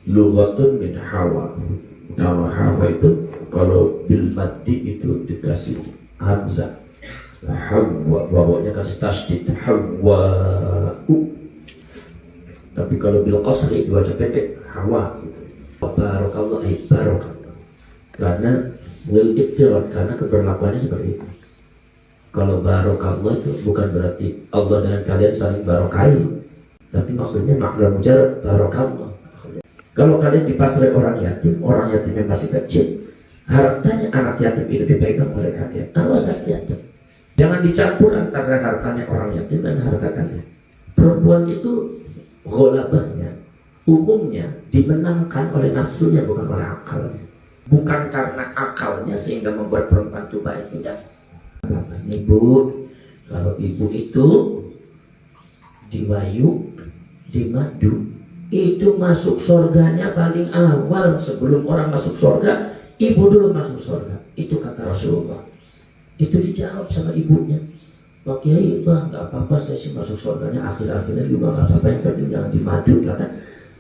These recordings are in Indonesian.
Lughatun min hawa. Nama hawa itu kalau bil maddi itu dikasih hamzah, hawa, bawanya kasih tasdid hawa. Tapi kalau bil qasri dibaca pendek hawa gitu. Barakallah barakallah. Karena lil ittirad, karena keberlakuannya seperti itu. Kalau barakallah itu bukan berarti Allah dengan kalian saling barokai, tapi maksudnya makna mujarad barakallah. Kalau kalian dipasrai orang yatimnya masih kecil, hartanya anak yatim itu dipegang oleh kalian. Awas yatim. Jangan dicampur antara hartanya orang yatim dan harta kalian. Perempuan itu ghalabahnya, umumnya dimenangkan oleh nafsunya, bukan oleh akalnya. Bukan karena akalnya sehingga membuat perempuan itu baik, tidak. Ibu, kalau ibu itu diwayu, dimadu, itu masuk surganya paling awal. Sebelum orang masuk surga, ibu dulu masuk surga. Itu kata Rasulullah. Itu dijawab sama ibunya, Pak Kiai, nggak apa-apa, saya sih masuk surganya akhir-akhirnya juga nggak apa-apa, yang penting jangan dimadu. Kata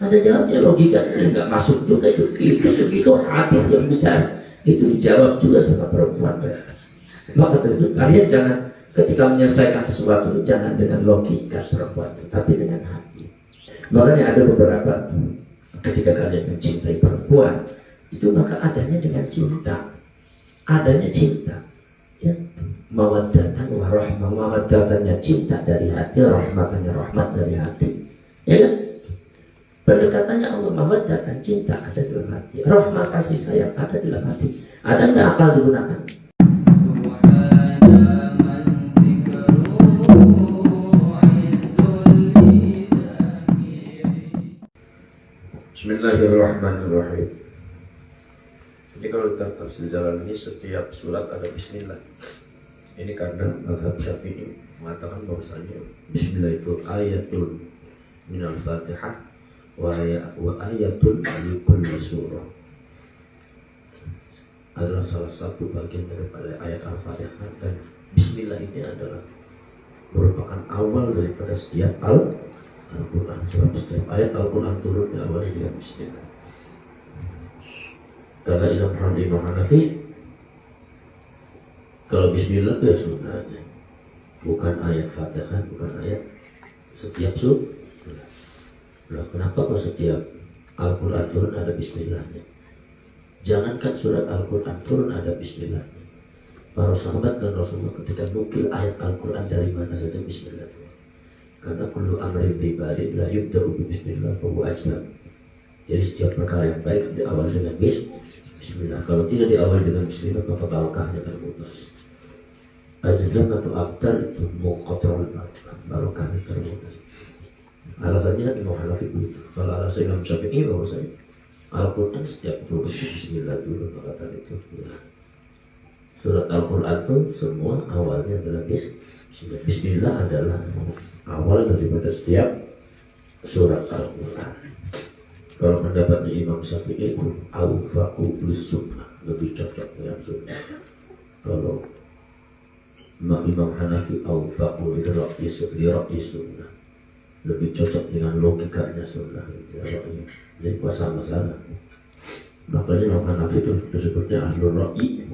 ada jawabnya, logikanya nggak masuk juga itu segitu hadis yang bicara. Itu dijawab juga sama perempuan. Maka tentu kalian jangan ketika menyelesaikan sesuatu jangan dengan logika perempuan, tapi dengan hati. Makanya ada beberapa ketika kalian mencintai perempuan itu maka adanya dengan cinta, ya, mawaddatan wa rahmah. Mawaddatannya cinta dari hati, rahmatannya rahmat dari hati, ya kan? Pendekatannya Allah, mawaddatan cinta ada di dalam hati, rahmat kasih sayang ada di dalam hati. Ada nggak akal digunakan? Bismillahirrahmanirrahim. Jadi kalau kita tafsir jalan ini setiap surat ada bismillah. Ini karena mazhab Syafi'i mengatakan bahwasanya bismillah itu ayatul minal Fatihah wa ayatul li kulli surah. Adalah salah satu bagian daripada ayat Al-Fatihah, dan bismillah ini adalah merupakan awal daripada setiap Al-Quran. Sebab setiap ayat Al-Quran turun diawali dengan bismillah. Karena Imam Hanafi, kalau bismillah itu ya sunnahnya, bukan ayat Fatihah, bukan ayat setiap surah. Nah, kenapa kalau setiap Al-Quran turun ada bismillahnya? Jangankan surat Al-Quran turun ada bismillahnya. Para sahabat dan Rasulullah ketika nukil ayat Al-Quran dari mana saja bismillah. Karena kullu amrin ibadin la yubda'u bismillah fa huwa ajlam. Jadi setiap perkara yang baik diawali dengan bismillah. Kalau tidak diawali dengan bismillah maka barokahnya terputus. Ajlam atau abtar itu muqatrul barokahnya terputus. Alasannya Imam Hanafi begitu. Kalau alasan Imam Syafi'i bahwasanya Al-Quran setiap turun bismillah dulu, maka tadi itu surat Al-Quran itu semua awalnya adalah bismillah. Bismillah adalah awal daripada setiap surat Al-Quran. Kalau pendapatnya Imam Syafi'i itu awfaqu lis-sunnah, lebih cocok dengan sunnah. Kalau Imam Hanafi awfaqu li-ra'yi sunnah, lebih cocok dengan logikanya sunnah. Jadi sama-sama. Makanya Imam Hanafi itu disebutnya ahlul ra'yi.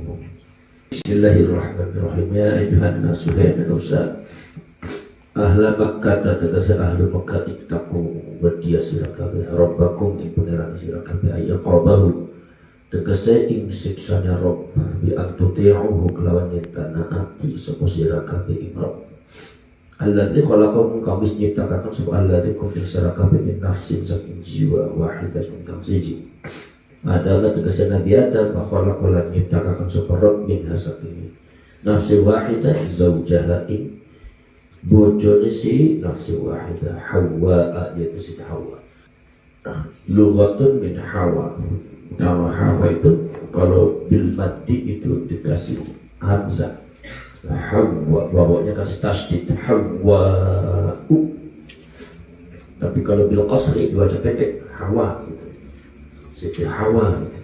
Bismillahirrahmanirrahim. Ya ayyuhan nasu manusia, ahla Makkah tegese ahli Makkah ittaqu berdia sira kabeh rabbakum ing pangeran sira kabeh ayaqabahu tegese ing siksanya Rabb bi antuti'uhu kelawan yen taati sapa sira kabeh ing Rabb alladzi khalaqakum kabis nyiptakaken sapa alladzi kum ing sira kabeh min nafsin saking jiwa wahidatin kang siji adalah tegese Nabi Adam khalaqalan nyiptakaken sapa Rabb min saking nafsi wahidah zaujaha ing bojone si nafsi wahidah Hawa, yaitu si Hawa. Lughatun min hawa. Nama hawa itu kalau bil maddi itu dikasih hamzah, hawa, bawanya kasih tasdid hawa. Tapi kalau bil qasri dibaca pendek hawa gitu. Siti hawa gitu.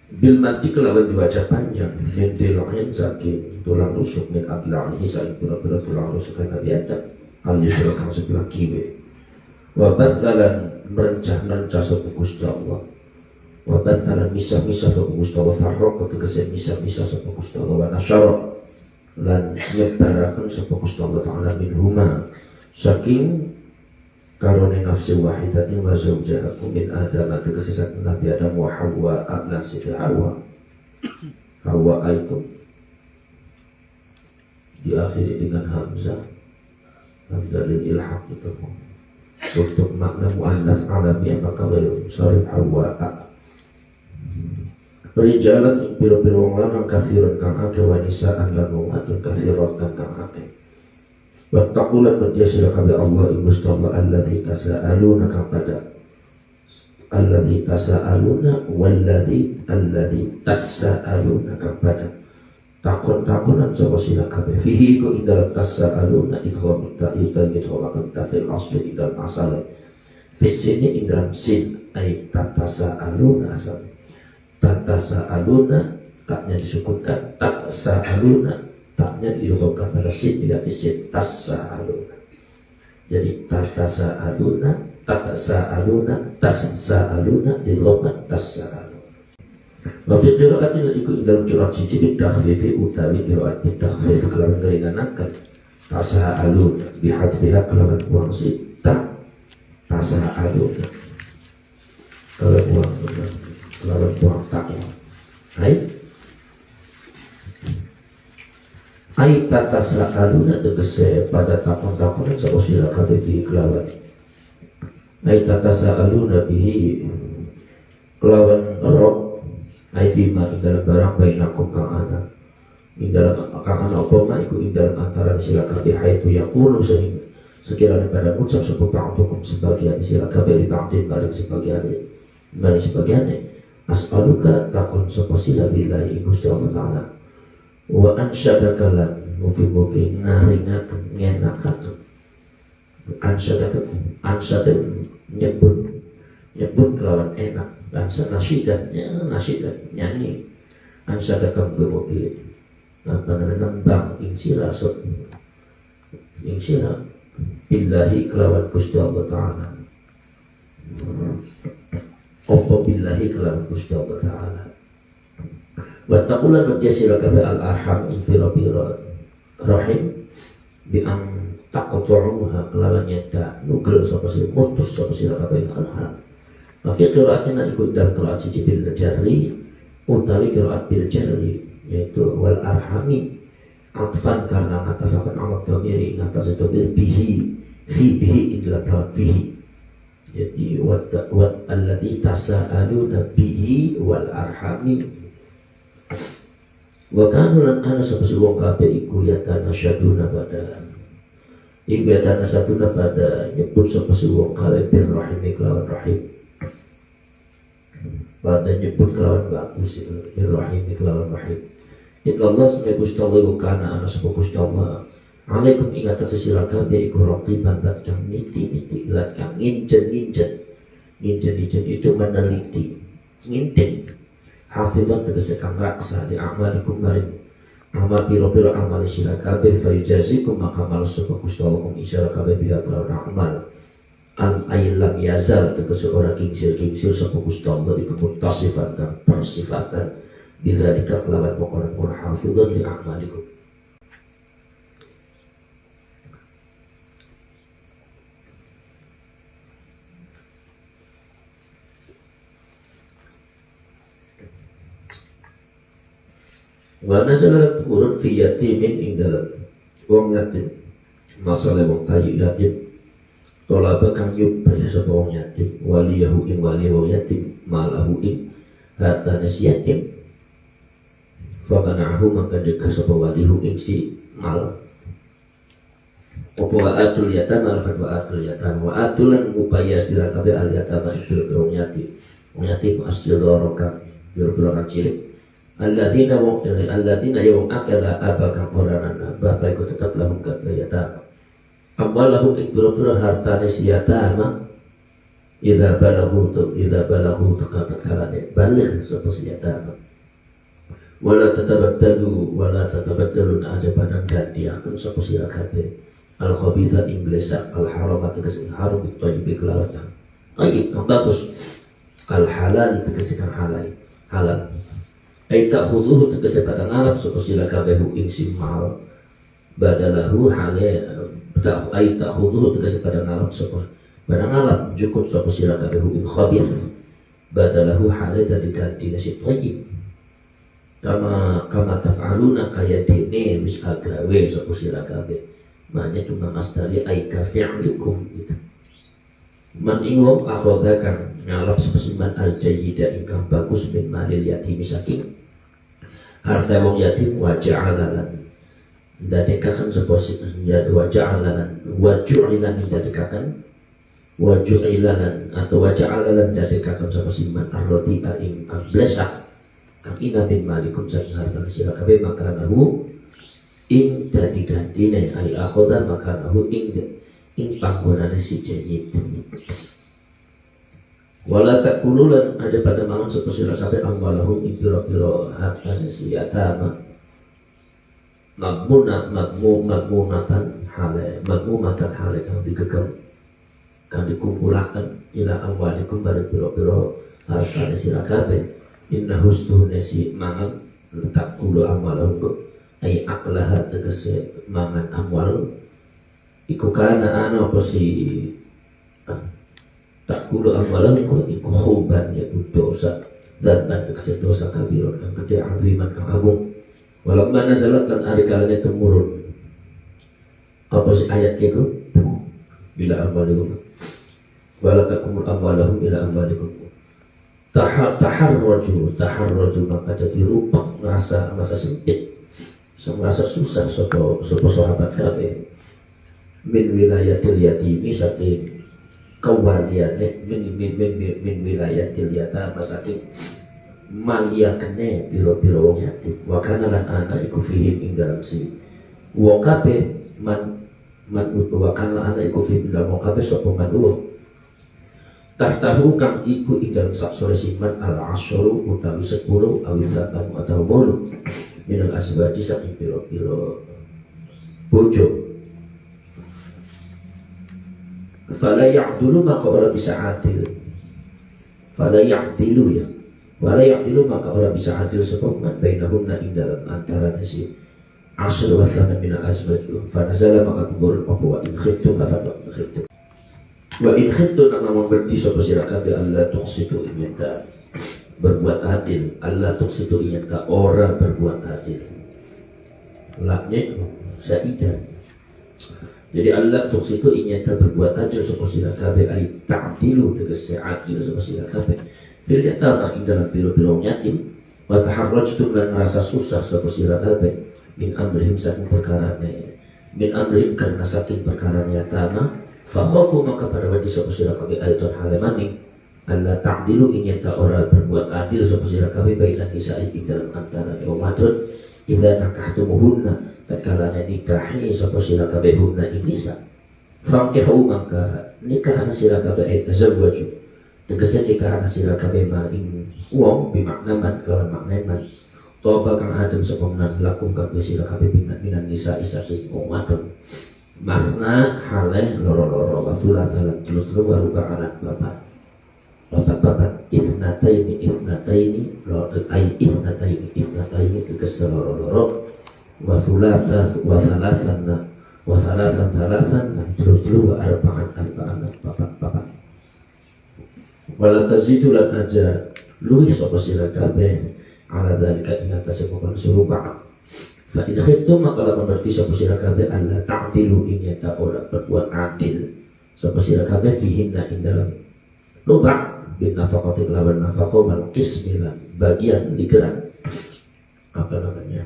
Bil mati kelawan dibaca panjang, min dil'in saking tulang rusuk, min adla'ihi saking pura-pura tulang rusuk Nabi Adam al-yusra kang sebelah kiwe, wa bathalan merencah sapa Gusti Allah. Wa bathalan misah-misah sapa Gusti Allah, farraqa tegese misah-misah sapa Gusti Allah, wa nasyara lan nyebaraken sapa Gusti Allah taala minhuma saking karone nafsi wahidatin wa zawjahakum min Adam, tegese saking Nabi Adam wa Hawa lan Siti Hawa. Hawa itu diakhiri dengan hamzah lil ilhaq itu untuk makna muannas alami maka sharif Hawa. Rijalan biro-biro wong lanang kasiron kang akeh wa nisaan lan wong wadon kasiron kang akeh. Wattaqulan berjasa kabeh Allah Gusti Allah alladzi tasaaluna kepada alladzi tasaaluna walladzi alladzi tasaaluna kepada takon-takonan sapa sira kabeh fihi ku indal tasaaluna idgham ta'ita idgham tafil asli indal masalah fis sini indal sin ay tatasaaluna asal tatasaaluna taknya disukutkan tatasaaluna taknya diidghamkan pada sin tidak disin tasaaluna. Jadi tatasaaluna tatasaaluna diidghamkan tasaaluna. Wa fi qira'atin iku dalam qira'at siji bitakhfifi utawi qira'at bitakhfif kelawan keringankan tasaaluna bihadfiha kelawan buang si tasaaluna kelawan buang takwa. Ai tatasaaluna tegese pada takon-takonan sapa sira kabeh iki kelawan ai tatasaaluna bihi kelawan roh ai fima dalam barang bainakum kang ana ing dalam kang ana apa ma iku ing dalam antara sira kabeh haitu yaqulu sehingga sekiranya pada ucap sapa ta'atukum sebagian sira kabeh li ta'tin bareng sebagian as'aluka takon sapa sira billahi Gusti Allah taala wa ansyadakalan mugi-mugi ngaringaken ngenakaken ansyadakan nyebut kelawan enak dan nasidat nyanyi ansyadakan mugi nembang ing sira billahi kelawan Gusti Allah taala opo billahi kelawan Gusti Allah taala. Wattaqulan berjasira kabeh al-arham biro-biro rahim bi an taqtu'uha kelawan nyata nugel sapa sira putus sapa sira kabeh al-arham. Maka qira'atna ikut dalam qira'at siji bil jarri utawi qira'at bil jarri yaitu wal arhami atfan karena ngatafakan amat dhamiri ngatas itu bil bihi fi bihi idla lawat bihi. Jadi wat alladzi tasaaluna bihi wal arhami wa kanu lan ana sapa wong kabeh iku yatanasyaduna pada iku yatanasyaduna pada nyebut sapa wong kabeh bil rahim kelawan rahim pada nyebut kelawan bagus itu bil rahim kelawan rahim. Inna Allah sunai Gusti Allah kana ana sapa Gusti Allah alaikum ingatan sesira kabeh iku raqiban dat kang niti-niti lan kang nginjen itu meneliti ngintip hafizan tegese kang raksa di amalikum maring amal piro-piro amal sira kabeh fayujazikum maka mal sapa Gusti Allah kum isya kabeh biha kelawan amal an aylam yazal tegese ora kingsir sapa Gusti Allah iku muttasifan kang persifatan bidzalika kelawan pokokna hafizan li amalikum. Warna salah turun fi yatimin ing dalam wong yatim masalah wong kayu yatim tolaba kang yupri sapa wong yatim waliyahu ing waliyahu yatim malahu ing hartane si yatim famanahu maka deka sapa walihu ing si mal opo atul yatam alfan wa atul yatam wa atulan upaya sira kabeh al yatam itu wong yatim asjadoro kang yurduran cilik alladzina yang akala abaka qoranana bapak ikut tetap lahum kabayata ambalahum ikbura hartane siyatama idza balahu takatalane balik sapa siyatama wala tatabaddalu ajaban dan diakun sapa sira kabeh al khabitha inglesa al haramat kasing haram itu kelawan Baik, yang bagus. Al halal tegese kang halal. Ai ta'khudhuhu tegese pada ngalap sapa sira kabeh ing simal badalahu hale ai ta'khudhuhu tegese pada ngalap sapa pada ngalap jukut sapa sira kabeh ing khabith badalahu hale dadi ganti nasi thayyib kama taf'aluna kaya dene wis agawe sapa sira kabeh maknanya cuma masdari ai ka fi'likum gitu. Man ingwong akhoda kang ngalap spesimen al-jayyida ingkang bagus min malil yatim saking harta wong yatim waja'alalan ndadekaken seposit waja'alalan waju'ilan ndadekaken waju'ilan atau waja'alalan ndadekaken seposiman arrodi'a ingkang blesak kang ina bin malikum saking harta sira kabeh makanahu ing dadi gantine ai akhoda makanahu ing panggonane si jayyid. Wala takululan aja pada mangan sapa sira kabeh amwalahum ing pira-pira hartane si yatama magmunatan hale kang digegem kang dikumpulaken ila amwalikum bareng pira-pira hartane sira kabeh inna husnune si mangan takulu amwalahum ai aqlaha tegese mangan amwal iku kana ana apa si tak kulo amalan ko iku khoban yaitu dosa dan tegese dosa kabir kang gede aziman kang agung walau mana salat kan ari kalane temurun apa si ayat iku bila amalikum wala takumul amwalahum ila amalikum taharraju maka jadi rupak merasa sempit merasa susah sopo sahabat kabeh min wilayatil yatimi saking kawaliane min wilayatil yatama saking maliyakane piro-piro wong yatim wa kana lan ana iku fihim ing dalam si wa kabeh man utu wa kana ana iku fihim dalam wa kabeh sapa man tahtahu kang iku ing dalam sak sore siman al asyru utawi 10 awidatan atau 8 minal asbaji saking piro-piro bojo. Fala ya'dulu maka orang bisa adil. Fala ya'dilu ya. Fala ya'dilu maka orang bisa adil sepaman bainahumna ing dalam antara si asr wa thana min al-azwaj. Fa nazala maka kubur apa wa in khiftum lafat wa in khiftum. Wa in khiftum namun berarti sapa sira kabeh Allah tuqsitu inyata berbuat adil. Allah tuqsitu inyata orang berbuat adil. Laknya saidan. Jadi Allah tuqsitu inyata berbuat adil sapa sira kabeh ai ta'dilu tegese adil sapa sira kabeh fil yatama ing dalam pira-pira yatim wa taharrajtum lan rasa susah sapa sira kabeh min amrihim saking perkarane min amrihim karena saking perkarane yatama fa khafu maka pada wadi sapa sira kabeh aitan halemani Allah ta'dilu inyata ora berbuat adil sapa sira kabeh bainan nisa ing dalam antara wong wadon idza nakahtumuhunna tatkala nikahi sapa sira kabeh hunna inisa famkihu maka nikah sira kabeh tazawwaju tegese nikah sira kabeh ma ing wong bimakna man kelawan makna man toba kang adem sapa menan lakum kabeh sira kabeh minan nisa isati wong wadon makna haleh loro-loro wa tulatalan tulu-tulu wa ruba'alan bapak ithnataini lo ai ithnataini tegese loro-loro wa thalathan tulu wa arba'an papat wala tazidu lan aja luwih sapa sira kabeh ala dzalika ing atase pokon surupa fa in khiftum maka lamun berarti sapa sira kabeh alla ta'dilu ing yata ora berbuat adil sapa sira kabeh fihinna ing dalam ruba' bin nafaqati lawan nafaqah mal qismilan bagian ligeran apa namanya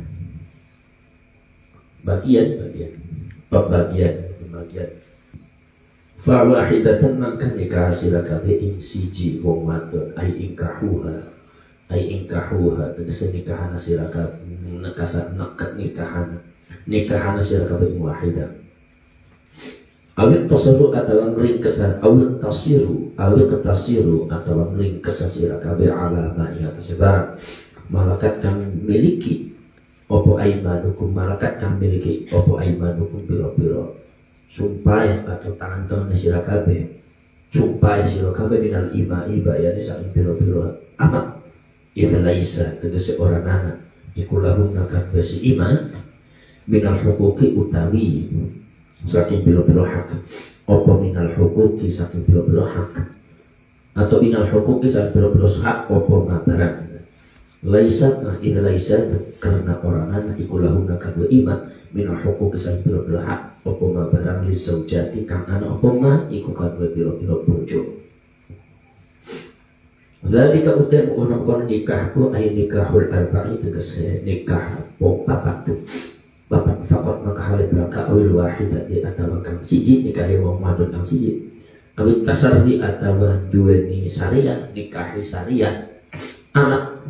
pembagian fa wahidatan mangka nikah sira kabeh ing siji wong wadon ai ingkahuha tegese nikahan sira kabeh nikahan sira kabeh wahidah awit tasarru atau ringkesan awit tasiru atau ringkes sira kabeh ala ma ing atase barang malakat kang miliki opo aimanukum malakat kang miliki opo aimanukum piro-piro sumpah atau tangan sira kabeh jumpai sira kabeh minal imai bayane saking pira-pira amat idza laisa tegese ora nana iku lahum nakan besi iman minal hukuki utawi saking pira-pira hak apa minal hukuki saking pira-pira hak atau minal hukuki saking pira-pira hak apa mabaran laisa idza laisa karena ora nana iku lahum nakan iman minal hukuki saking pira-pira hak apa mabaran li saujati kang ana apa ma iku kadhe pira-pira bojo. Zalika utai menggunakan nikahku ay nikahul arba'i tegese nikah papat fakot maka halid berangka awil wahidati atau kang siji nikahi wong madun kang siji awit tasarri atau duweni syariah nikahi syariah anak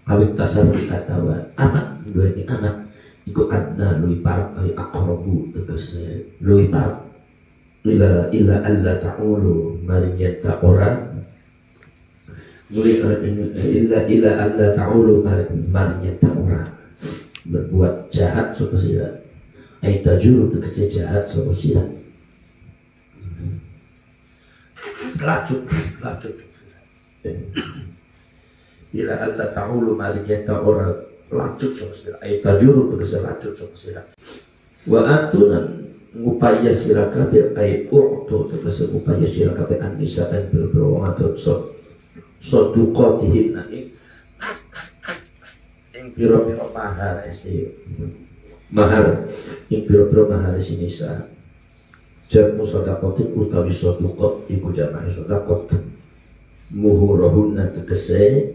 awit tasarri atau anak duweni anak iku adna luwi parak ali aqrabu tegese luwi parak ila alla ta'ulu marinyan ta'ora illa alla ta'ulu marinyan ta'ora berbuat jahat sapa sira ai tajuru tegese jahat sapa sira lacut illa alla ta'ulu marinyan ta'ora lacut sapa sira ai tajuru tegese lacut sapa sira wa atunan ngupaya sira kabeh ai uqtu tegese ngupaya sira kabeh anisa an bil atau soduqatihim nani ing pira-pira mahar ing pira-pira mahar sinisa jamu sedaqatin utawi soduqat iku jamaah sedaqat muhurahunna tegese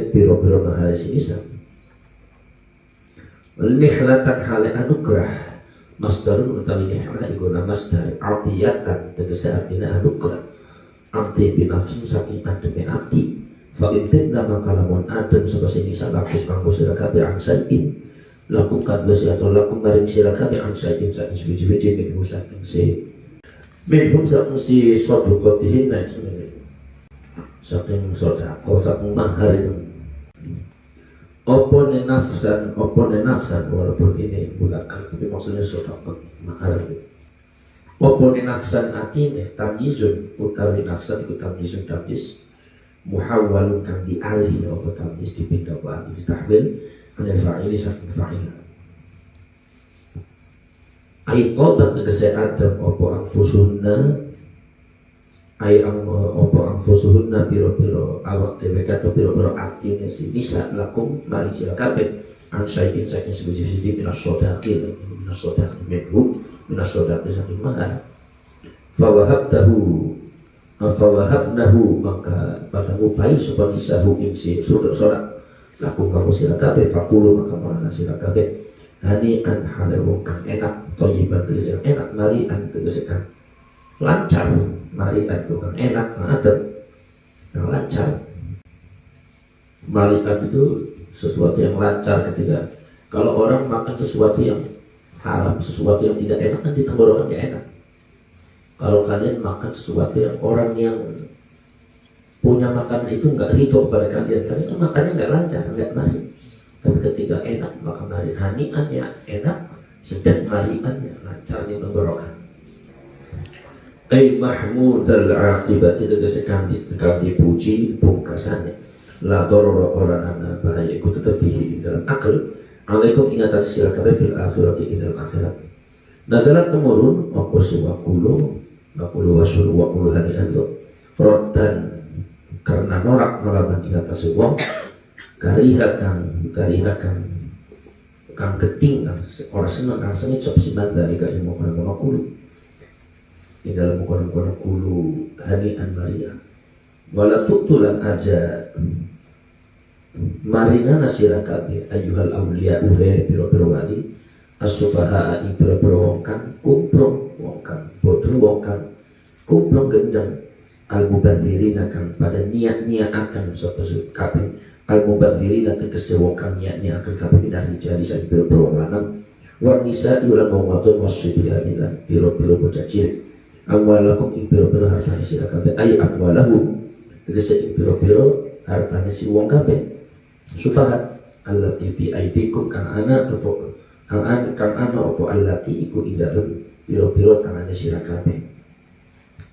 pira-pira mahar sinisa nihlatan hale anugrah masdarun utawi nihlah iku masdar artiyatan tegese artina anugrah arti binafsin saking ademe arti fa'intin nama kalamun adem sebasa ini salaku kanggo sirakabe angsain lakukan besi atau laku maring sirakabe angsain saking sebiji-biji minhum saking si sodukotihin saking sodako saking mahar itu opone nafsan walaupun ini bulakal tapi maksudnya sodako mahar itu opone nafsan atine tamyizun utawi nafsan iku tamyizun tamyiz muhawwalun kang dialih apa tamyiz dipindah wa ditahwil anil fa'ili saking fa'ila ai qobat tegese adam apa anfusunna ai apa anfusunna pira-pira awak dhewe atau pira-pira atine si bisa lakum mari sira kabeh ansaikin saking sebiji-biji minas sodaqil minas sodaqil saking mahar fawahabnahu maka pada upai supaya nisahu insi sodak lakum kamu sira kabeh fakulu maka mana sira kabeh hani an halewong kang enak thayyiban tegese enak mari an tegese kang lancar mari an kang enak adem kang lancar mari an itu sesuatu yang lancar ketika kalau orang makan sesuatu yang haram, sesuatu yang tidak enak nanti tenggorokannya enak. Kalau kalian makan sesuatu yang orang yang punya makanan itu nggak ridho pada kalian makannya nggak lancar, nggak mari. Tapi ketika enak maka mari haniannya enak, sedang mariannya lancarnya tenggorokan. Ai mahmudal aqibati tegese kang dipuji pungkasannya. La dorora orang anak bahaya ikut tetap di dalam akal. Alaikum ingat atas sila kabeh fil akhirati ing dalam akhirat. Nazalat temurun apa suwakulu wasul wakulu hanian lo rodan karena norak melawan ingat atas wong kariha kang keting orang senang kang sengit sop siman dari ka ilmu kono kulu di dalam kono kulu hanian maria wala tutulan aja marina nasira kabeh ayyuhal awliya uhe piro-piro wali as-sufaha ing piro-piro wong kang kumprong wong kang bodho wong kang kumprong gendang al-mubadzirina kang pada niat-niat akan sapa kabeh al-mubadzirina tegese wong kang niat-niat akan kabeh dari jari sak piro-piro wong lanang wa nisa ulan wong wadon wasbiyan lan piro-piro bocah cilik amwalakum ing piro-piro hartane sira kabeh ay amwalahu tegese ing piro-piro hartane si wong kabeh sufahat allati fi aidikum kang ana opo opo allati iku indalem piro-piro tangane sira kabeh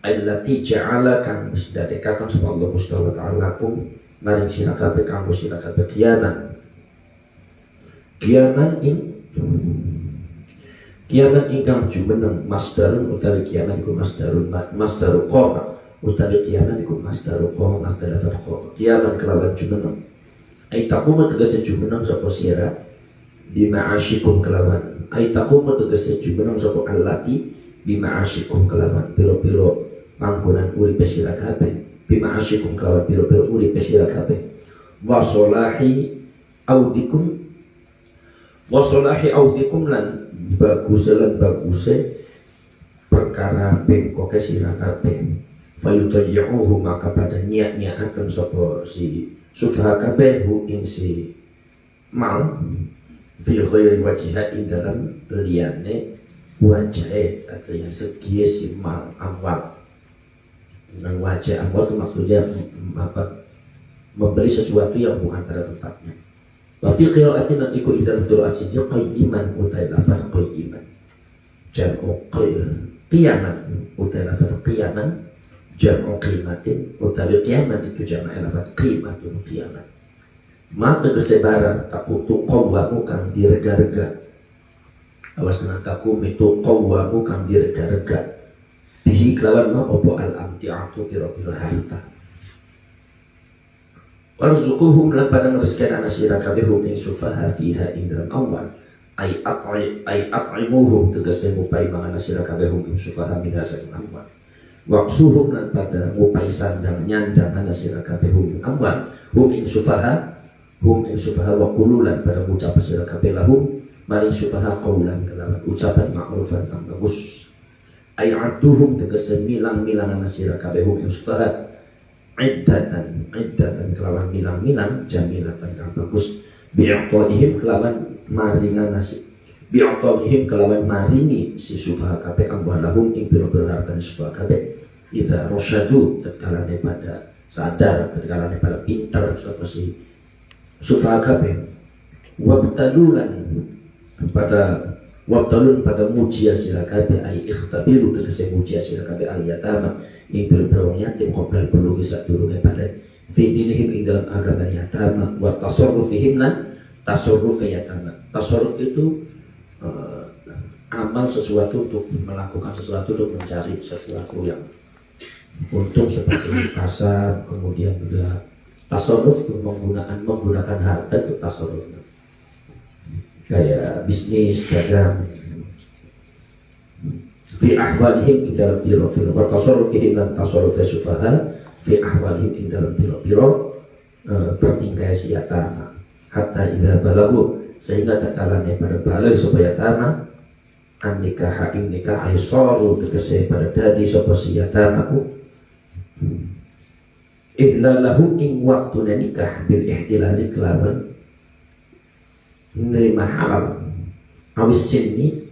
allati ja'ala kang wis dadekaken sapa Allah Subhanahu wa ta'ala lakum maring sira kabeh kanggo sira kabeh kiaman ingkang jumeneng masdarun utawi kiaman iku masdaru qoma utawi kiaman iku masdaru qoma masdarul qoma kiaman kelawan jumeneng ai taquma tegese jumeneng sapa sira bima asyikum kelawan ai taquma tegese jumeneng sapa allati bima asyikum kelawan piro-piro panggonan uripe sira kabeh bima asyikum kelawan piro-piro uripe sira kabeh wa salahi audikum lan baguse perkara bengkoke sira kabeh fayutayyuhu maka pada niat-niataken sapa si sufaha kabeh hu ing si mal fi ghairi wajhiha ing dalam liyane wajah artinya segi si mal amwal dengan wajah amwal itu maksudnya membeli sesuatu yang bukan pada tempatnya. Wa fi qira'atin iku idal qira'at siji qayyiman utai lafaz qayyiman jam'u qiyaman utai lafaz qiyaman jam'u qimatin utawi qiyaman itu jam'u lafaz qimatun qiyaman maka kesebaran takutu qawwamu kang direga-rega awasna takum itu qawwamu kang direga-rega bihi kelawan ma opo al-amti'atu pira-pira harta warzuquhum lan padang rezeki ana sira kabeh hum ing sufaha fiha ing dalam awal ai at'imuhum tegese ngupai mangan sira kabeh hum ing sufaha min hasil awal waqsuhum lan pada ngupai sandang nyandang ana sira kabeh hum ing awal hum ing sufaha wa qululan pada ucap sira kabeh lahum mari sufaha qaulan kelawan ucapan ma'rufan kang bagus ai aduhum tegese milang-milang ana sira kabeh hum ing sufaha iddatan kelawan milang-milang jamilatan kang bagus bi'aqaihim kelawan maringan nasi bi'aqaihim kelawan maringi si sufaha kabeh amwalahum ing pira-pira hartane sufaha kabeh idza rasyadu tatkala pada sadar tatkala pada pintar sapa si sufaha kabeh wabtalun pada mujiya sira kabeh ai ikhtabiru tegese mujiya sira kabeh al yatama ing berbawang yatim qoblal belum bisa turunnya pada fidinihim ing dalam agama yatama wa tasarrufihim lan tasarruf yatama. Tasarruf itu amal sesuatu untuk melakukan sesuatu untuk mencari sesuatu yang untung seperti pasar, kemudian juga tasarruf menggunakan harta itu tasarruf kayak bisnis, dagang fi ahwalihim dalam biro-biro wa tasarrufihim lan tasarruf sufaha fi ahwalihim dalam biro-biro bertingkah siyatama hatta idza balagu sehingga takalane pada balai supaya tanah an nikah ing nikah aisaru tegese pada dadi sapa siyatamaku ihlalahu ing waktu nikah bil ihtilali kelawan menerima halal awis sinni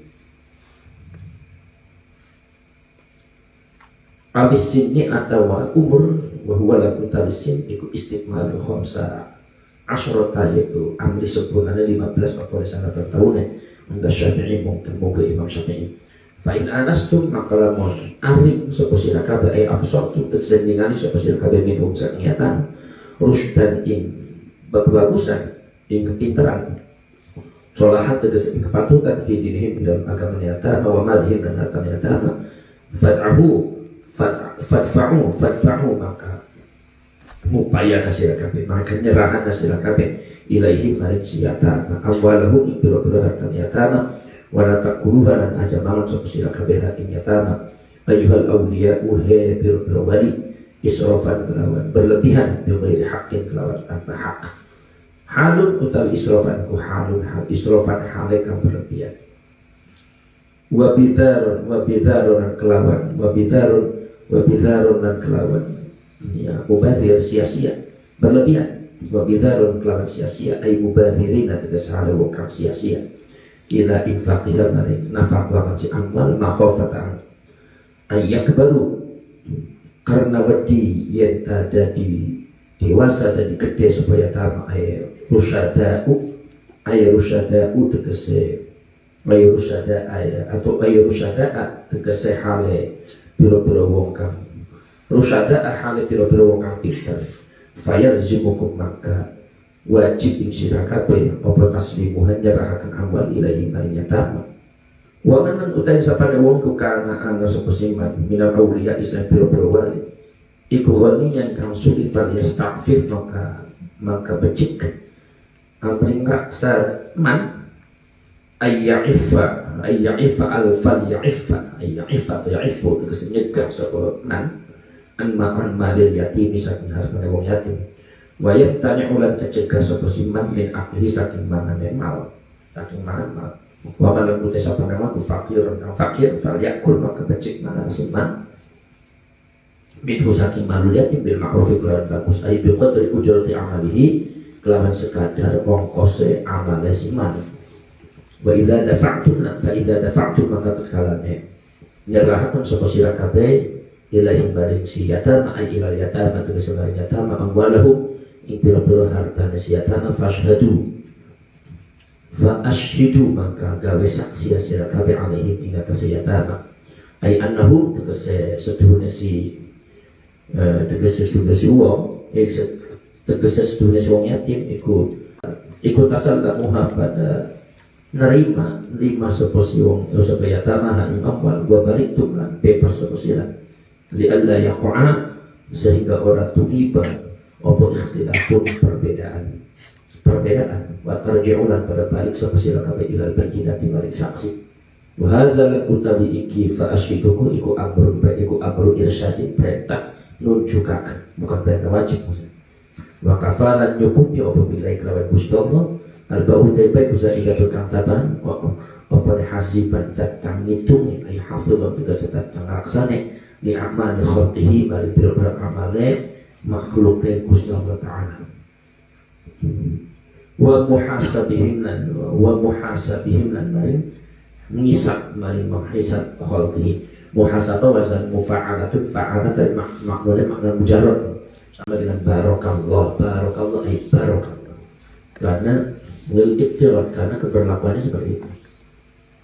atau umur bahwa lagu tabisin ikut istiqmal khomsa asyrota yaitu amri sempurnanya 15 oleh sangat tahunnya anda Syafi'i mungkin Imam Syafi'i fa'in anastum maka lamun aring sapa sira kabeh ai absortu tersendingani sapa sira kabeh minum sakniatan rusdan ing bagusan ing kepintaran solahan tegese ing kepatutan fi dinihim dalam agama nyata wa madhim dan harta nyata fadfa'u maka mupaya nasira kabeh maka nyerahan nasira kabeh ilaihim maring siyata amwalahu ing pira-pira harta nyata wala takuluha lan aja malan sapa sira kabeh ing nyata ayyuhal awliya uhe pira-pira wali israfan kelawan berlebihan bi ghairi haqqin kelawan tanpa hak halun utawi israfan ku halun hal israfan hale kang berlebihan wa bidarun kelawan ya mubadir sia-sia berlebihan wa bidarun kelawan sia-sia ay mubadirin atau sahale wong kang sia-sia ila infaqihah maring nafaq wa si amal makhafatan ayyak baru karena wedi yen dadi dewasa dadi gede supaya tamak rusyada'u tegese Ghairu syada'a atau ghairu syada'a tegese hale pira-pira wong kang rusyada'a hale pira-pira wong kang pinter fayalzimukum maka wajib ing sira kabeh apa taslimuhan nyerahaken amwal ilahi maring yatama wa man utai sapane wong ku kana ana sapa siman minal auliya isa pira-pira wali iku ghani yang kang sulit yastafif maka becik amring raksa man ayya'ifa al-fal ya'iffa tegese nyegah sapa man an malil yatim saking hartane wong yatim wa yatanya ulan kecegah sapa siman min akli saking manane mal wa man utai sapa nama ku fakir fal yakul maka becik manane siman min saking malul yatim bil ma'ruf kelawan bagus ai bi qadri ujrati amalihi kelawan sekadar ongkose amale siman. Wa idza dafa'tum maka kalane nyerahaken sapa sira kabeh ilahi maring si yatama ay ilal yatama tegese maring yatama amwalahu ing pira-pira hartane si yatama fashhadu maka gawe saksi sira kabeh alaihi ing atas yatama ay annahu tegese seduhune si wong tegese seduhune si wong yatim iku tasal muha pada nerima lima sapa si wong sapa yatama ha amwal wa baritum lan bebas sapa sira li alla yaqa sehingga ora tumiba apa ikhtilafun perbedaan wa tarji'ulan pada balik sapa sira kabeh ilal bayyinati maring saksi wa hadzal utabi iki fa asyiduku iku amrun irsyadin perintah nunjukaken bukan perintah wajib wa kafalan nyukupi apabila kelawan Gusti Allah al-ba'u taibai kuzaidatul kantaban apa hasiban tatang ngitungi ay hafidhan tegese tatang laksane li amali khalqihi bari pira-pira amale makhluke Gusti Allah Ta'ala wa muhasabihim lan mari ngisab mari menghisab khalqihi muhasabah wazan mufa'alatun fa'alatan makna mujarrad sama dengan barokallah ay barokallah karena lil ibtirat karena keberlakuannya seperti itu.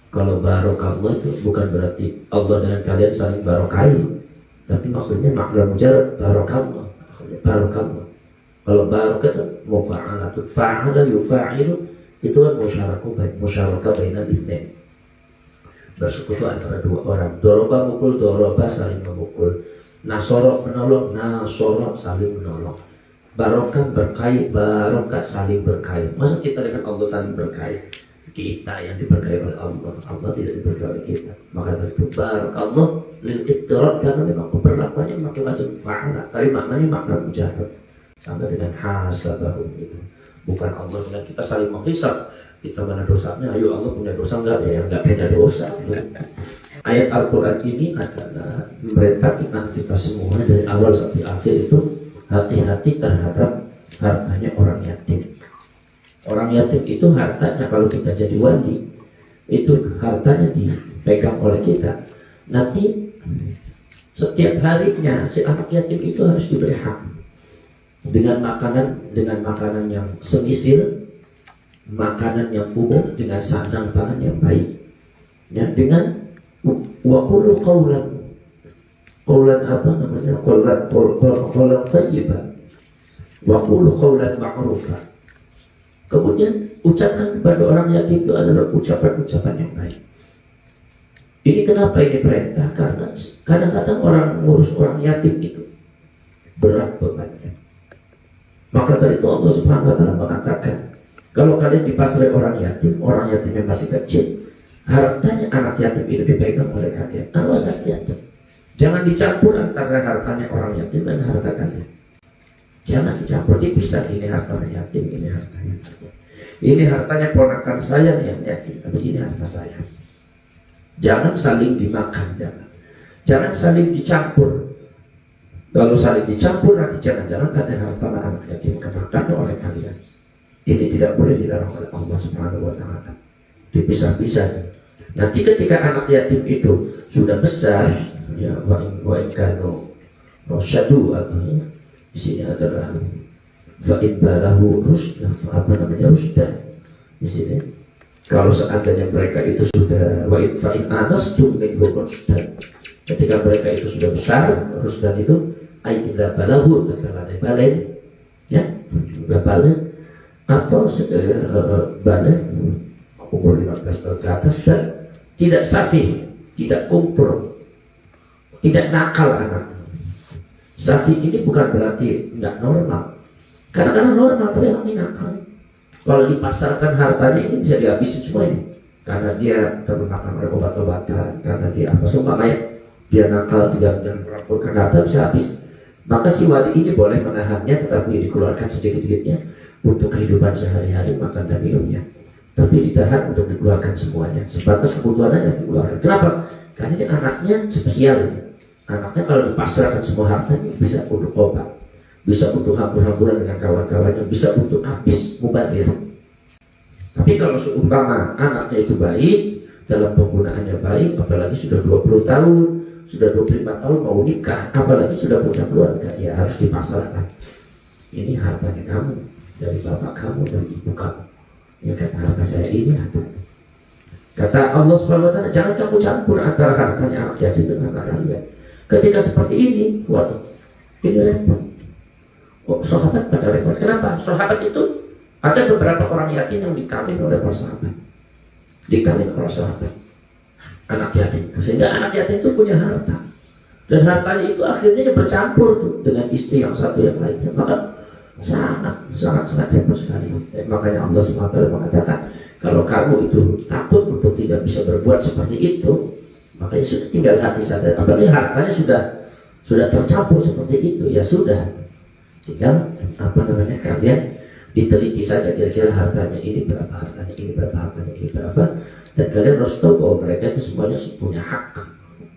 Kalau barokallah itu bukan berarti Allah dengan kalian saling barokai, tapi maksudnya makna mujarrad barokallah. Kalau barokah itu mufa'alatun fa'ala yufa'ilu itu kan musyarakah bainal itsnain. Bersekutu antara dua orang. Doroba mukul, doroba saling memukul. Nasoro menolong, nasoro saling menolong. Barokah berkait, barokah saling berkait. Masa kita dengan Allah saling berkait? Kita yang diberkahi oleh Allah, Allah tidak diberkahi oleh kita. Maka dari itu barakallah lil ittirad karena memang perlakuannya macam-macam fa'ala, tapi maknanya makna mujarrad. Sama dengan hasabahum itu. Bukan Allah dengan kita saling menghisab. Kita mana dosanya? Ayo Allah punya dosa enggak? Ya enggak punya dosa. Ayat Al-Quran ini adalah memerintahkan kita semua dari awal sampai akhir itu hati-hati terhadap hartanya orang yatim. Orang yatim itu hartanya kalau kita jadi wali, itu hartanya dipegang oleh kita. Nanti setiap harinya si anak yatim itu harus diberi hak dengan makanan yang semisil, makanan yang umum, dengan sandang pangan yang baik. Ya, dengan waqulu qawlan apa namanya qawlan thayyiban wa qulu qawlan ma'rufa. Kemudian ucapan kepada orang yatim itu adalah ucapan-ucapan yang baik. Ini kenapa ini perintah? Karena kadang-kadang orang ngurus orang yatim itu berat bebannya. Maka dari itu Allah Subhanahu wa taala mengatakan, kalau kalian dipasrai orang yatim yang masih kecil, hartanya anak yatim itu dipegang oleh kalian. Awas yatim. Jangan dicampur antara hartanya orang yatim dan harta kalian. Jangan dicampur, dipisah. Ini hartanya yatim, ini hartanya kalian. Ini hartanya ponakan saya yang yatim, tapi ini harta saya. Jangan saling dimakan, jangan saling dicampur. Kalau saling dicampur nanti jangan-jangan ada harta anak yatim kemakan oleh kalian. Ini tidak boleh dilarang oleh Allah Subhanahu wa taala. Dipisah-pisah. Nanti ketika anak yatim itu sudah besar, ya wa ikanu rasyadu artinya di sini adalah fa in balahu rusda, apa namanya rusda di sini. Kalau seandainya mereka itu sudah fa'in anastum minhum rusdan, ketika mereka itu sudah besar, rusdan itu idza balaghu, ketika balik, ya, sudah balik atau balik umur 15 tahun ke atas dan tidak safi, tidak kumpul, tidak nakal anak. Safi ini bukan berarti nggak normal. Kadang-kadang normal tapi anak ini nakal. Kalau dipasarkan hartanya ini bisa dihabisin semua ini, karena dia termakan oleh obat-obatan, karena dia apa seumpamanya dia nakal, dia melakukan harta bisa habis. Maka si wali ini boleh menahannya, tetapi dikeluarkan sedikit-sedikitnya untuk kehidupan sehari-hari, makan dan minumnya. Tapi ditahan untuk dikeluarkan semuanya, sebatas kebutuhan aja dikeluarkan. Kenapa? Karena ini anaknya spesial ini. Anaknya kalau dipasarkan semua hartanya bisa untuk obat, bisa untuk hambur-hamburan dengan kawan-kawannya, bisa untuk habis mubazir. Tapi kalau seumpama anaknya itu baik, dalam penggunaannya baik, apalagi sudah 20 tahun, sudah 25 tahun mau nikah, apalagi sudah punya keluarga, ya harus dipasarkan. Ini hartanya kamu, dari bapak kamu, dari ibu kamu. Ya kan, harta saya ini harta. Kata Allah SWT, jangan kamu campur antara hartanya anak yatim dengan anak kalian. Ketika seperti ini, waduh, ini repot. Oh, sahabat pada repot. Kenapa? Sahabat itu ada beberapa orang yatim yang dikawin oleh para sahabat. Dikawin oleh sahabat. Anak yatim itu. Sehingga anak yatim itu punya harta. Dan hartanya itu akhirnya bercampur tuh dengan istri yang satu yang lainnya. Maka sangat repot sekali. Makanya Allah SWT mengatakan, kalau kamu itu takut untuk tidak bisa berbuat seperti itu, makanya sudah tinggal hati saja. Apalagi hartanya sudah tercampur seperti itu, ya sudah. Tinggal kalian diteliti saja kira-kira hartanya ini berapa, hartanya ini berapa, hartanya ini berapa, dan kalian harus tahu bahwa mereka itu semuanya punya hak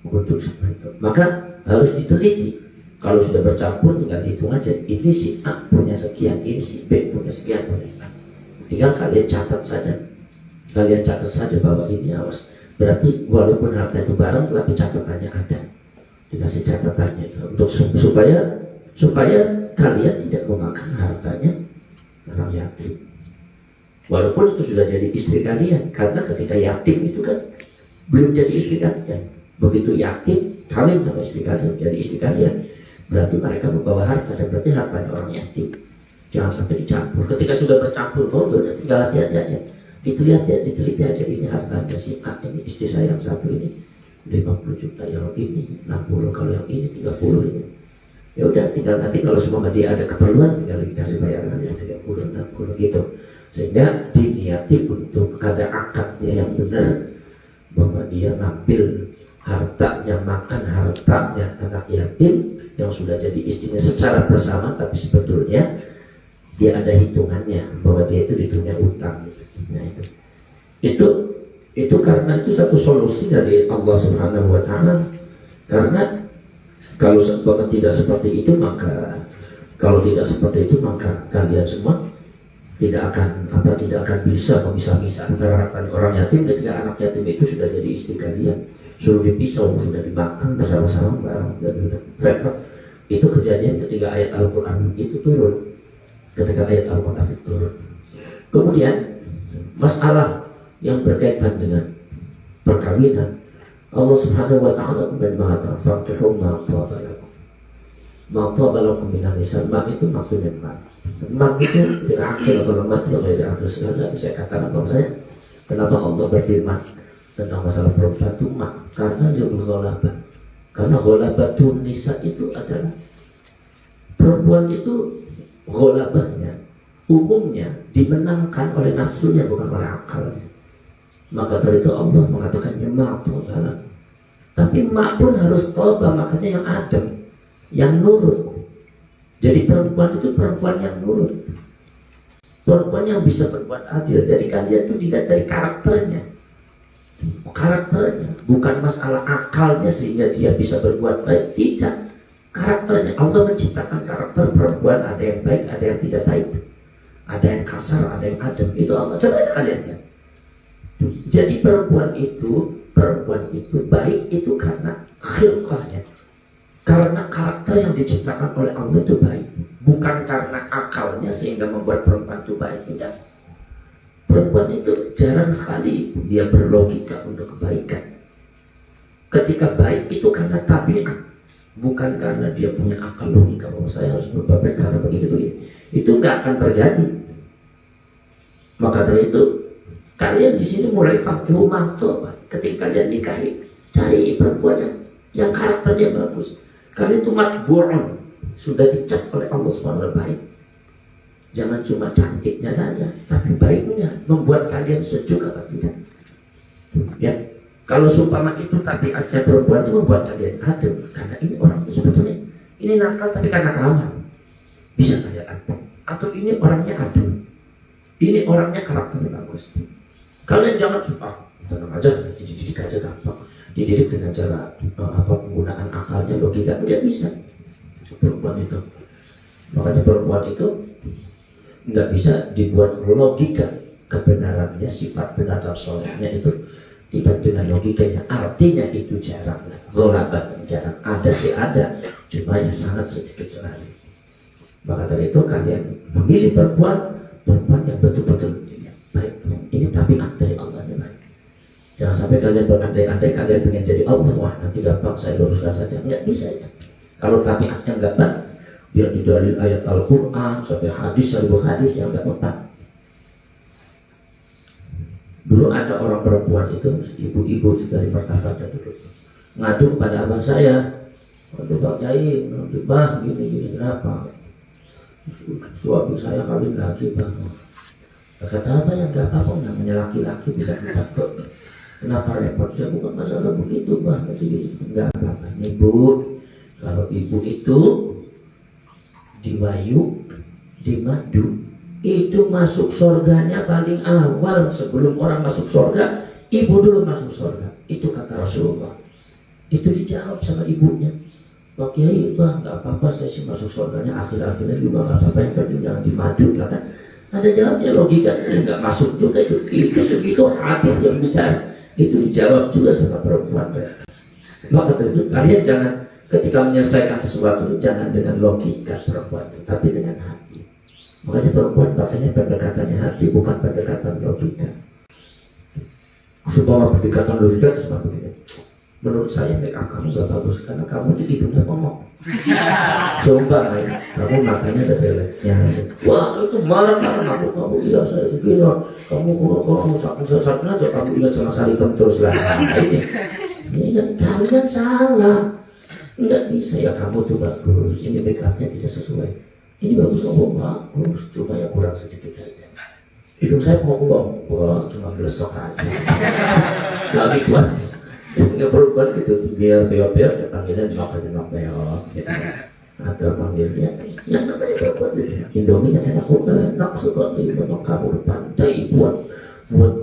untuk seperti itu. Maka harus diteliti. Kalau sudah bercampur tinggal hitung aja, ini si A punya sekian, ini si B punya sekian, punya sekian. Tinggal kalian catat saja bahwa ini awas. Berarti walaupun harta itu barang, tapi catatannya ada. Dikasih catatannya itu untuk supaya kalian tidak memakan hartanya orang yatim. Walaupun itu sudah jadi istri kalian, karena ketika yatim itu kan belum jadi istri kalian. Begitu yatim kawin sama istri kalian, jadi istri kalian, berarti mereka membawa harta, dan berarti hartanya orang yatim. Jangan sampai dicampur. Ketika sudah bercampur, tinggal hati-hati aja. Diteliti aja, ini hartanya si A, ini istri saya yang satu ini 50 juta, yang ini 60, kalau yang ini 30 ini. Ya udah, tinggal nanti kalau semua dia ada keperluan, tinggal dikasih bayaran ya 30, 60 gitu. Sehingga diniati untuk ada akadnya yang benar, bahwa dia ngambil hartanya, makan hartanya anak yatim yang sudah jadi istrinya secara bersama, tapi sebetulnya dia ada hitungannya bahwa dia itu dihitungnya utang. Nah, itu karena itu satu solusi dari Allah Subhanahu wa Ta'ala. Karena kalau tidak seperti itu, maka kalian semua tidak akan bisa memisah-misah antara harta orang yatim ketika anak yatim itu sudah jadi istri kalian, suruh dipisah, sudah dimakan bersama-sama bareng. Itu kejadian ketika ayat Al-Quran itu turun. Kemudian masalah yang berkaitan dengan perkawinan, Allah Subhanahu wa Ta'ala mengatakan faqihum ma taba lakum minan nisa. Mak itu maksudnya mak itu terakhir atau lemah itu dari akhir segala. Saya katakan bahwa saya kenapa Allah berfirman tentang masalah perempuan itu mak, karena dia berghalabah. Karena ghalabatun nisa itu adalah perempuan itu ghalabahnya umumnya dimenangkan oleh nafsunya, bukan oleh akalnya. Maka dari itu Allah mengatakan mak tobalah. Tapi mak pun harus toba, makanya yang adem, yang nurut. Jadi perempuan itu perempuan yang nurut, perempuan yang bisa berbuat adil. Jadi kalian itu dilihat dari karakternya, bukan masalah akalnya sehingga dia bisa berbuat baik. Tidak, karakternya. Allah menciptakan karakter perempuan, ada yang baik, ada yang tidak baik, ada yang kasar, ada yang adem. Itu Allah. Coba aja kalian lihat. Jadi perempuan itu baik itu karena khilqahnya, karena karakter yang diciptakan oleh Allah itu baik, bukan karena akalnya sehingga membuat perempuan itu baik. Tidak. Perempuan itu jarang sekali dia berlogika untuk kebaikan. Ketika baik itu karena tabiat, bukan karena dia punya akal logika bahwa saya harus berbuat baik karena begitu. Itu nggak akan terjadi. Maka dari itu kalian di sini mulai fakihu maktobat. Ketika kalian nikahi, cari perempuan yang karakternya bagus. Kalian itu matbu'un, sudah dicap oleh Allah SWT baik. Jangan cuma cantiknya saja, tapi baiknya membuat kalian sejuk apa tidak. Ya, kalau seumpama itu tabiatnya perempuan itu membuat kalian adem, karena ini orang itu sebetulnya ini nakal tapi karena kelamaan bisa kalian adem. Atau ini orangnya adem, ini orangnya karakternya bagus. Kalian jangan suka tenang aja, dididik aja gampang. Dididik dengan cara penggunaan akalnya, logika tidak bisa. Perempuan itu, makanya perempuan itu nggak bisa dibuat logika kebenarannya, sifat benar dan solehnya itu tidak dengan logikanya. Artinya itu jarang, golaban jarang. Ada sih ada, cuma yang sangat sedikit sekali. Maka dari itu kalian memilih perempuan yang betul-betul baik. Ini tabiat dari Allah yang baik. Jangan sampai kalian berandai-andai kalian ingin jadi Allah, wah nanti gampang saya luruskan saja. Nggak bisa ya. Kalau tabiatnya nggak baik, biar di dalil ayat Al-Quran sampai hadis yang nggak tepat. Dulu ada orang perempuan itu, ibu-ibu dari Makassar dulu ngadu kepada abah saya, waduh Pak Kiai, bah gini kenapa? Suami saya kawin lagi bang. Kata apa yang nggak apa-apa, namanya laki-laki bisa kok. Kenapa repot? Saya bukan masalah begitu bang, nggak apa-apa. Ibu, kalau ibu itu dimayu, dimadu, itu masuk surganya paling awal. Sebelum orang masuk surga, ibu dulu masuk surga. Itu kata Rasulullah. Itu dijawab sama ibunya. Pak Kiai, bah nggak apa-apa, saya sih masuk surganya akhir-akhirnya juga nggak apa-apa, yang penting jangan dimadu. Kata ada jawabnya, logikanya nggak masuk juga itu segitu hadis yang bicara. Itu dijawab juga sama perempuan. Maka tentu kalian jangan ketika menyelesaikan sesuatu jangan dengan logika perempuan, tapi dengan hati. Makanya perempuan pakainya pendekatannya hati, bukan pendekatan logika. Supaya pendekatan logika seperti ini. Menurut saya make up kamu gak bagus karena kamu di hidungnya ngomong. Coba kamu makanya ada beleknya. Wah itu marah-marah kamu bilang saya segini. Kamu sakit aja kamu ingat sama Sarikem terus lah. Ini kan kalian salah. Enggak bisa ya kamu tuh bagus. Ini make upnya tidak sesuai. Ini bagus kamu bagus. Cuma ya kurang sedikit aja. Hidung saya mau ngomong. Wah cuma gelesok aja. Lagi kuat. Nggak perlu buat gitu, biar beok-beok ya panggilnya nyok beok gitu. Atau panggilnya yang namanya perempuan gitu. Indomie yang enak sekali. Memang kamu pandai buat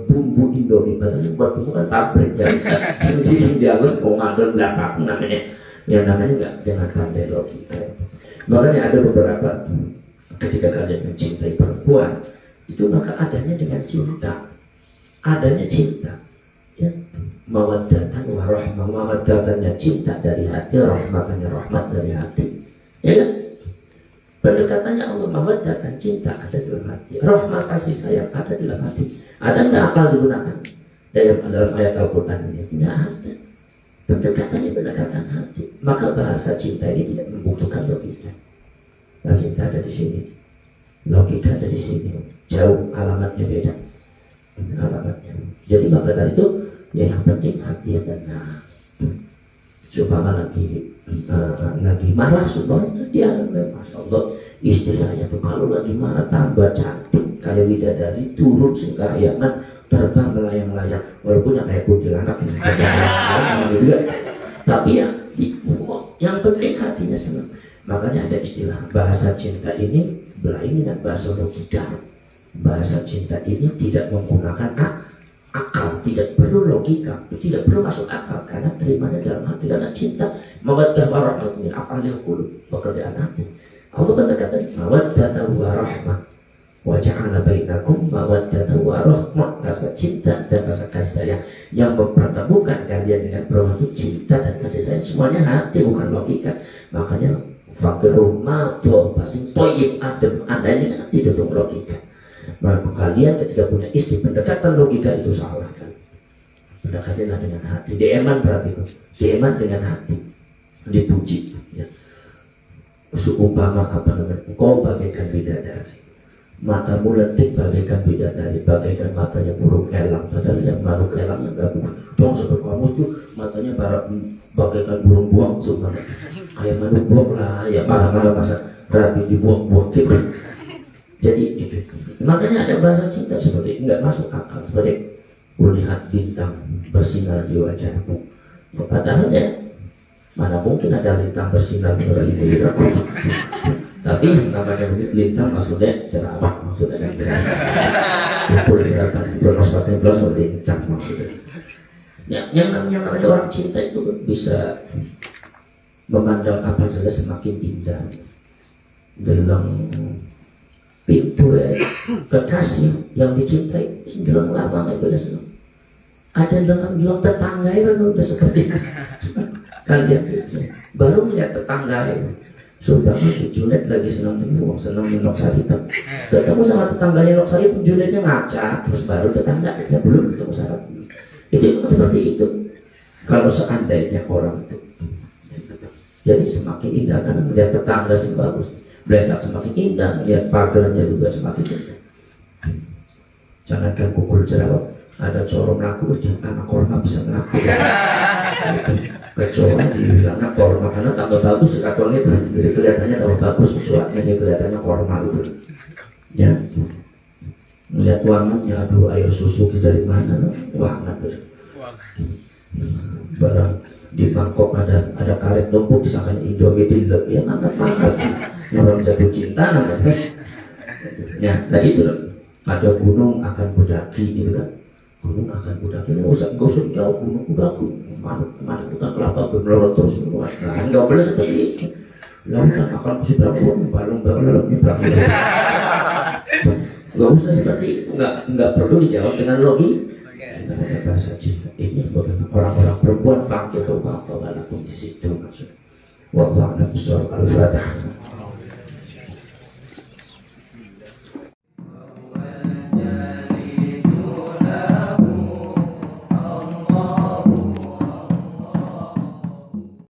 bumbu Indomie. Padahal buat bumbu kan pabrik ya. Sendiri jalan mau ngadon belakang namanya. Yang namanya nggak, jangan pandai logika. Makanya ada beberapa ketika kalian mencintai perempuan itu maka adanya dengan cinta. Adanya cinta. Ya, mawaddatan wa rahmah, mawaddatannya cinta dari hati, rahmatannya rahmat dari hati. Ya kan? Pendekatannya Allah, mawaddatan cinta ada dalam hati, rahmah kasih sayang ada dalam hati. Ada nggak akal digunakan dalam ayat Al-Quran ini? Nggak ada. Pendekatannya pendekatan hati. Maka bahasa cinta ini tidak membutuhkan logika. Nah, cinta ada di sini, logika ada di sini. Jauh alamatnya beda. Alamatnya. Jadi maka dari itu ya yang penting hati yang tenang. Supaya lagi marah supaya dia Masya Allah istri saya tuh kalau lagi marah tambah cantik kayak bidadari, turun sembarangan, terbang melayang-layang walaupun yang kayak kuntilanak juga. Tapi yang penting hatinya senang. Makanya ada istilah bahasa cinta ini berlain dengan bahasa logika. Bahasa cinta ini tidak menggunakan akal, tidak perlu logika, tidak perlu masuk akal karena terimanya dalam hati karena cinta. Mawaddah wa rahmah min af'alil qulub, pekerjaan hati. Allah mendekatkan mawaddah wa rahmah wa ja'ala bainakum mawaddah wa rahmah, rasa cinta dan rasa kasih sayang yang mempertemukan kalian dengan perempuan itu cinta dan kasih sayang semuanya hati bukan logika. Makanya fakir rumah tuh pasti toyib adem, anda ini hati duduk logika. Maka kalian ketika punya istri, pendekatan logika itu salah kan. Pendekatanlah dengan hati. Dieman berarti itu. Dieman dengan hati. Dipuji. Ya. Seumpama apa namanya? Engkau bagaikan bidadari. Matamu lentik bagaikan bidadari, bagaikan matanya burung elang. Padahal yang makhluk elang enggak dong seperti kamu tuh matanya bagaikan burung buang semua. Kayak makhluk buang lah, ya marah-marah masa rapi dibuang-buang gitu. Jadi gitu. Makanya ada bahasa cinta seperti enggak masuk akal, seperti melihat bintang bersinar di wajahmu. Padahal ya mana mungkin ada lintang bersinar di wajahku. Tapi namanya lintang maksudnya ceramah, maksudnya kan ceramah. Kumpul gerakan Kronos 14 lintang maksudnya. Yang namanya orang cinta itu bisa memandang apa saja semakin indah. Dalam pintu kekasih yang dicintai bilang lama nggak boleh senang. Ada yang bilang tetangga itu udah seperti kalian baru melihat tetangga itu sudah Junet lagi senang minum Loksaritem. Ketemu sama tetangganya Loksaritem, Junetnya ngaca, terus baru tetangga kita belum ketemu syarat. Itu seperti itu. Kalau seandainya orang itu, jadi semakin indah kan melihat tetangga sih bagus. Blesak semakin indah, lihat pagarnya juga semakin indah. Jangankan kukul jerawat, ada corong laku, anak korma bisa ngelaku. Kecuali dibilangnya korma, karena tambah bagus katornya itu, jadi kelihatannya tambah bagus, sesuatunya kelihatannya korma itu. Ya, melihat wangannya, aduh air susu dari mana, wangan itu. Barang di Bangkok ada karet numpuk, misalkan Indomie dilek, ya mangkat. Orang jatuh cinta namanya. Ya, nah itu ada gunung akan kudaki gitu kan. Gunung akan kudaki, nggak usah jauh gunung kudaki. Mana hutan kelapa bermelorot terus. Nah, nggak boleh seperti itu. Lautan akan mesti berangkat, balung berangkat. Nggak usah seperti itu. Nggak perlu dijawab dengan logika. Ada bahasa cinta ini bagaimana orang-orang perempuan fakir atau balakum di situ maksudnya. Wallahu a'lam bishawab. Al-Fatihah.